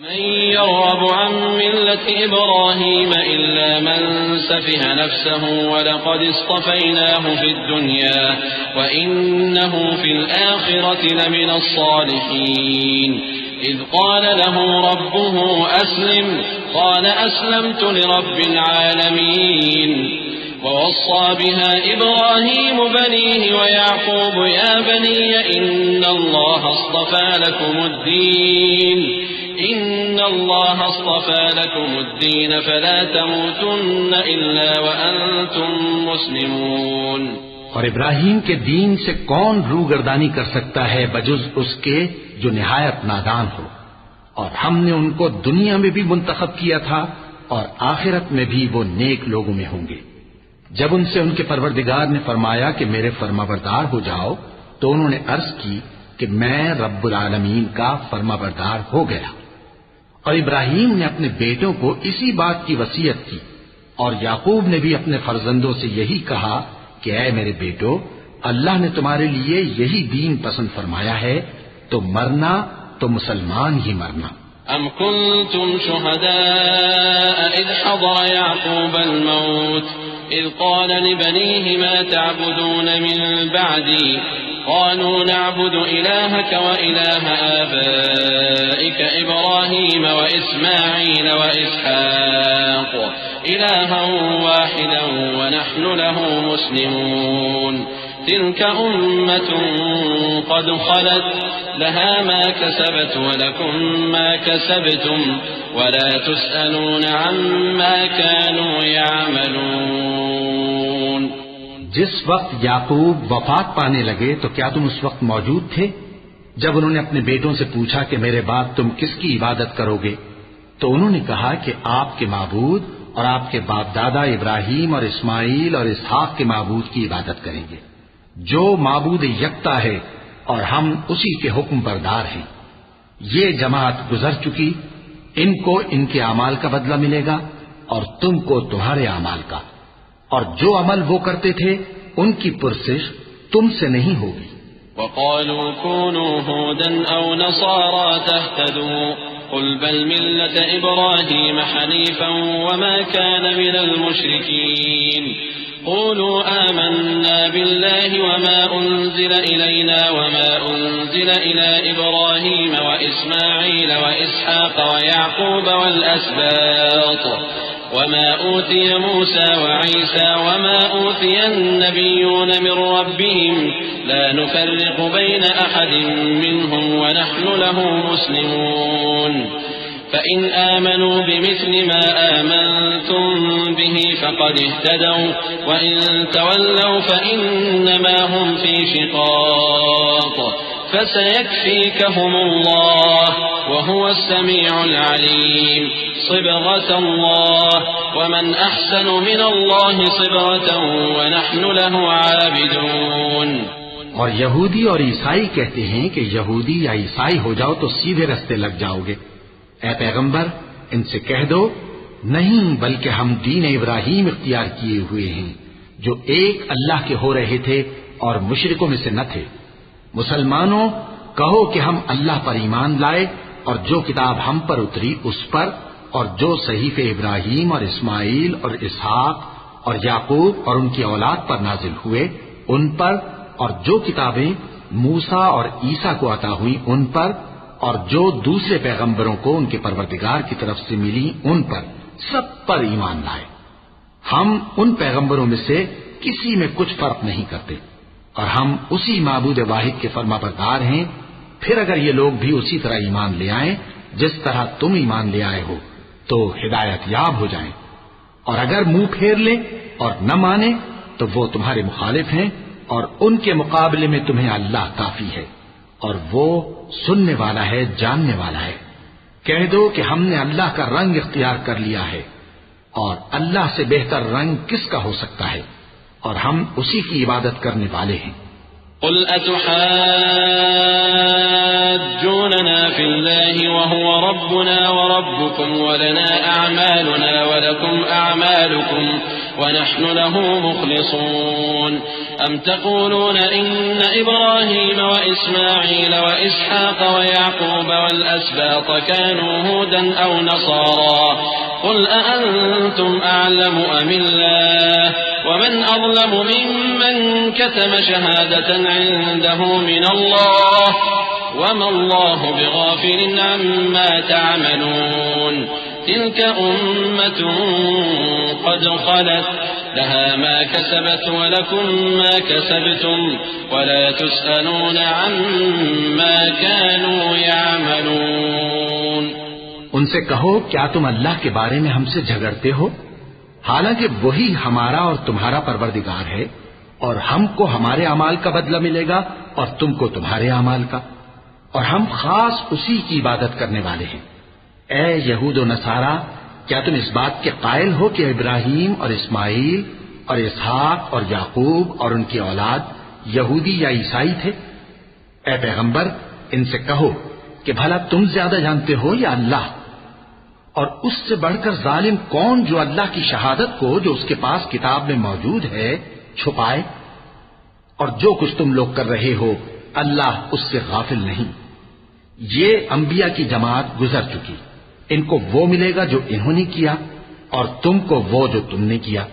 من يرغب عن ملة إبراهيم إلا من سفه نفسه ولقد اصطفيناه في الدنيا وإنه في الآخرة لمن الصالحين إذ قال له ربه أسلم قال أسلمت لرب العالمين ووصى بها إبراهيم بنيه ويعقوب يا بني إن الله اصطفى لكم الدين فلا تموتن إلا وأنتم مسلمون۔ اور ابراہیم کے دین سے کون روگردانی کر سکتا ہے بجز اس کے جو نہایت نادان ہو، اور ہم نے ان کو دنیا میں بھی منتخب کیا تھا اور آخرت میں بھی وہ نیک لوگوں میں ہوں گے۔ جب ان سے ان کے پروردگار نے فرمایا کہ میرے فرمانبردار ہو جاؤ تو انہوں نے عرض کی کہ میں رب العالمین کا فرمانبردار ہو گیا۔ اور ابراہیم نے اپنے بیٹوں کو اسی بات کی وصیت کی، اور یعقوب نے بھی اپنے فرزندوں سے یہی کہا کہ اے میرے بیٹو، اللہ نے تمہارے لیے یہی دین پسند فرمایا ہے، تو مرنا تو مسلمان ہی مرنا۔ أم كنتم شهداء إذ حضر يعقوب الموت إذ قال لبنيه ما تعبدون من بعدي قالوا نعبد إلهك وإله آبائك إبراهيم وإسماعيل وإسحاق إلها واحدا ونحن له مسلمون تلك أمة قد خلت لها ما كسبت ولكم ما كسبتم ولا تسألون عما كانوا يعملون۔ جس وقت یعقوب وفات پانے لگے تو کیا تم اس وقت موجود تھے جب انہوں نے اپنے بیٹوں سے پوچھا کہ میرے بعد تم کس کی عبادت کرو گے؟ تو انہوں نے کہا کہ آپ کے معبود اور آپ کے باپ دادا ابراہیم اور اسماعیل اور اسحاق کے معبود کی عبادت کریں گے، جو معبود یکتا ہے اور ہم اسی کے حکم بردار ہیں۔ یہ جماعت گزر چکی، ان کو ان کے اعمال کا بدلہ ملے گا اور تم کو تمہارے اعمال کا، اور جو عمل وہ کرتے تھے ان کی پرسش تم سے نہیں ہوگی۔ وقالوا كونوا هودا أو نصارى تهتدوا قل بل ملة إبراهيم حنيفا وما كان من المشركين قولوا آمنا بالله وما أنزل إلينا وما أنزل إلى إبراهيم وإسماعيل وإسحاق ويعقوب والأسباط وما أوتي موسى وعيسى وما أوتي النبيون من ربهم لا نفرق بين أحد منهم ونحن له مسلمون فإن آمنوا بمثل ما آمنتم به فقد اهتدوا وإن تولوا فإنما هم في شقاق فسيكفيكهم الله وهو السميع العليم صبغة الله ومن أحسن من الله صبغة ونحن له عابدون۔ اور یہودی اور عیسائی کہتے ہیں کہ یہودی یا عیسائی ہو جاؤ تو سیدھے رستے لگ جاؤ گے۔ اے پیغمبر ان سے کہہ دو نہیں، بلکہ ہم دین ابراہیم اختیار کیے ہوئے ہیں جو ایک اللہ کے ہو رہے تھے اور مشرکوں میں سے نہ تھے۔ مسلمانوں کہو کہ ہم اللہ پر ایمان لائے اور جو کتاب ہم پر اتری اس پر، اور جو صحیفے ابراہیم اور اسماعیل اور اسحاق اور یعقوب اور ان کی اولاد پر نازل ہوئے ان پر، اور جو کتابیں موسیٰ اور عیسیٰ کو عطا ہوئی ان پر، اور جو دوسرے پیغمبروں کو ان کے پروردگار کی طرف سے ملی ان پر، سب پر ایمان لائے۔ ہم ان پیغمبروں میں سے کسی میں کچھ فرق نہیں کرتے، اور ہم اسی معبود واحد کے فرمانبردار ہیں۔ پھر اگر یہ لوگ بھی اسی طرح ایمان لے آئیں جس طرح تم ایمان لے آئے ہو تو ہدایت یاب ہو جائیں، اور اگر منہ پھیر لیں اور نہ مانیں تو وہ تمہارے مخالف ہیں، اور ان کے مقابلے میں تمہیں اللہ کافی ہے، اور وہ سننے والا ہے، جاننے والا ہے۔ کہہ دو کہ ہم نے اللہ کا رنگ اختیار کر لیا ہے، اور اللہ سے بہتر رنگ کس کا ہو سکتا ہے، اور ہم اسی کی عبادت کرنے والے ہیں۔ قل أتحاجوننا في الله وهو ربنا وربكم ولنا أعمالنا ولكم أعمالكم ونحن له مخلصون أم تقولون إن إبراهيم وإسماعيل وإسحاق ويعقوب والأسباط كانوا هودا أو نصارى قل أأنتم أعلم أم الله ومن أظلم ممن كتم شهادة عنده من الله وما الله بغافل عما تعملون تلك أمة قد خلت لها ما كسبت ولكم ما كسبتم ولا تسألون عما كانوا يعملون. ان سے کہو کیا تم اللہ کے بارے میں ہم سے جھگڑتے ہو حالانکہ وہی ہمارا اور تمہارا پروردگار ہے اور ہم کو ہمارے اعمال کا بدلہ ملے گا اور تم کو تمہارے اعمال کا اور ہم خاص اسی کی عبادت کرنے والے ہیں. اے یہود و نصارا کیا تم اس بات کے قائل ہو کہ ابراہیم اور اسماعیل اور اسحاق اور یعقوب اور ان کی اولاد یہودی یا عیسائی تھے؟ اے پیغمبر ان سے کہو کہ بھلا تم زیادہ جانتے ہو یا اللہ؟ اور اس سے بڑھ کر ظالم کون جو اللہ کی شہادت کو جو اس کے پاس کتاب میں موجود ہے چھپائے؟ اور جو کچھ تم لوگ کر رہے ہو اللہ اس سے غافل نہیں. یہ انبیاء کی جماعت گزر چکی، ان کو وہ ملے گا جو انہوں نے کیا اور تم کو وہ جو تم نے کیا،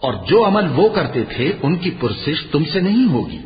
اور جو عمل وہ کرتے تھے ان کی پرسش تم سے نہیں ہوگی.